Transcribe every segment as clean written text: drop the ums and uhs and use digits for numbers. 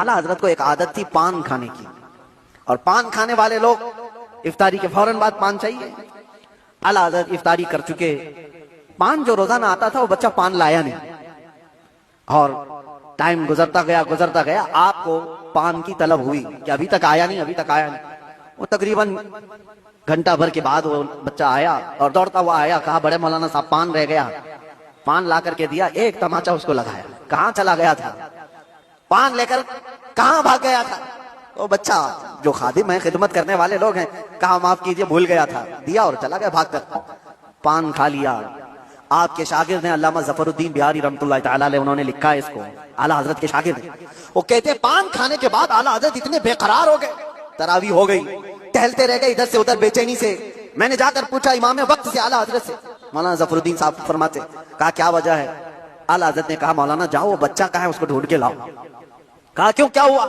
आला हजरत को एक आदत थी पान खाने की, और पान खाने वाले लोग इफ्तारी के फौरन बाद पान चाहिए। आला हजरत इफ्तारी कर चुके, पान जो रोजाना आता था वो बच्चा पान लाया नहीं, और टाइम गुजरता गया, आपको पान की तलब हुई कि अभी तक आया नहीं। वो तकरीबन घंटा भर के बाद वो बच्चा आया और दौड़ता हुआ आया, कहा बड़े मौलाना साहब पान रह गया। पान ला करके दिया, एक तमाचा उसको लगाया, कहां चला गया था, पान लेकर कहां भाग गया था। वो बच्चा जो खादिम है, खिदमत करने वाले लोग हैं, कहा माफ कीजिए भूल गया था, दिया और चला गया भागकर, पान खा लिया। आपके शागिर्द हैं अल्लामा ज़फ़रुद्दीन बिहारी रहमतुल्लाह तआला अलैह, उन्होंने लिखा है इसको, आला हजरत के शागिर्द। वो कहते पान खाने के बाद आला हजरत इतने बेकरार हो गए, तरावी हो गई, टहलते रह गए इधर से उधर बेचैनी से। मैंने जाकर पूछा इमाम वक्त से आला हजरत से, मौलाना ज़फ़रुद्दीन साहब फरमाते, कहा क्या वजह है। आला हजरत ने कहा मौलाना जाओ वो बच्चा कहाँ है उसको ढूंढ के लाओ। कहा क्यों, क्या हुआ।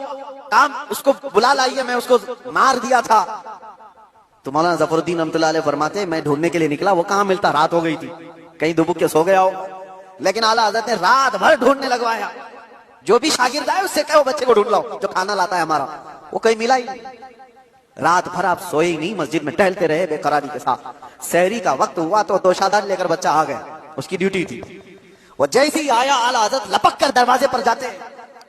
कहा उसको बुला लाइए, मैं उसको मार दिया था। तो मौलाना ज़फ़रुद्दीन रहमतुल्लाह अलैह फरमाते मैं ढूंढने के लिए निकला, वो कहाँ मिलता, रात हो गई थी, कहीं दुबक के सो गया हो। लेकिन आला हजरत ने रात भर ढूंढने लगवाया, जो भी शागिर्द आए उससे कहो बच्चे को ढूंढ लाओ जो खाना लाता है हमारा, वो कहीं मिला ही नहीं। रात भर आप सोए ही नहीं, मस्जिद में टहलते रहे बेकरारी के साथ। सहरी का वक्त हुआ तो दोशादार लेकर बच्चा आ गया, उसकी ड्यूटी थी। वो जैसे ही आया आला हजरत लपक कर दरवाजे पर जाते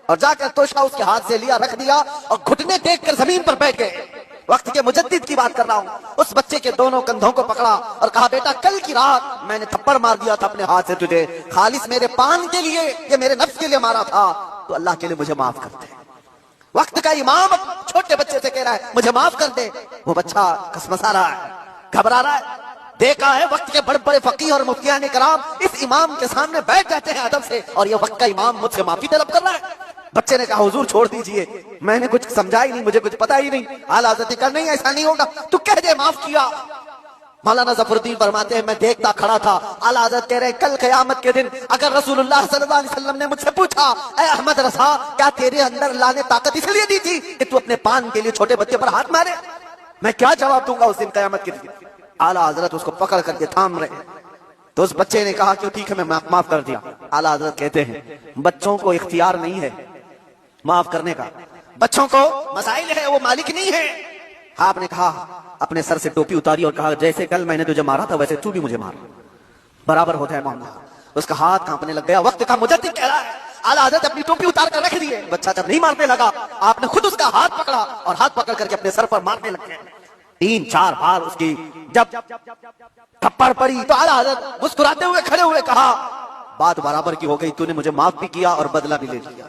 और जाकर तोशा उसके हाथ से लिया, रख दिया और घुटने टेक कर जमीन पर बैठ गए। वक्त के मुजद्दिद की बात कर रहा हूं। उस बच्चे के दोनों कंधों को पकड़ा और कहा बेटा कल की रात मैंने थप्पड़ मार दिया था अपने हाथ से तुझे, खालिस मेरे पान के लिए, ये मेरे नफ्स के लिए मारा था, तो अल्लाह के लिए मुझे माफ कर दे। वक्त का इमाम छोटे बच्चे से कह रहा है मुझे माफ कर दे। वो बच्चा कसमसा रहा है, घबरा रहा है। देखा है वक्त के बड़े बड़े फकीह और मुफ्तियान कराम इस इमाम के सामने बैठ जाते हैं अदब से, और ये वक्त का इमाम मुझसे माफी तलब कर रहा है। बच्चे ने कहा हुजूर छोड़ दीजिए, मैंने कुछ समझा ही नहीं, मुझे कुछ पता ही नहीं। आला हज़रत ने कहा नहीं ऐसा नहीं होगा, तू कह दे माफ किया। मौलाना ज़फ़रुद्दीन फरमाते हैं मैं देखता खड़ा था, आला हज़रत कह रहे कल क़यामत के दिन अगर रसूलुल्लाह सल्लल्लाहु अलैहि वसल्लम ने मुझसे पूछा ऐ अहमद रसा क्या तेरे अंदर अल्लाह ने ताकत इसलिए दी थी कि तू अपने पान के लिए छोटे बच्चे पर हाथ मारे, मैं क्या जवाब दूंगा उस दिन क़यामत के दिन। आला हज़रत उसको पकड़ करके थाम रहे, तो उस बच्चे ने कहा कि ठीक है मैं माफ कर दिया। आला हज़रत कहते हैं बच्चों को इख्तियार नहीं है माफ करने का, बच्चों को मसाइल है, वो मालिक नहीं है। आपने कहा अपने सर से टोपी उतारी और कहा जैसे कल मैंने तुझे मारा था वैसे तू भी मुझे मार, बराबर होता है मामला। उसका हाथ कांपने लग गया। वक्त का मुजद्दिद कह रहा है आला हज़रत अपनी टोपी उतार कर रख दिए। बच्चा जब नहीं मारने लगा आपने खुद उसका हाथ पकड़ा और हाथ पकड़ करके अपने सर पर मारने लग गए। 3-4 बार उसकी जब थप्पड़ पड़ी तो आला हज़रत मुस्कुराते हुए खड़े हुए कहा बात बराबर की हो गई, तूने मुझे माफ भी किया और बदला भी ले लिया।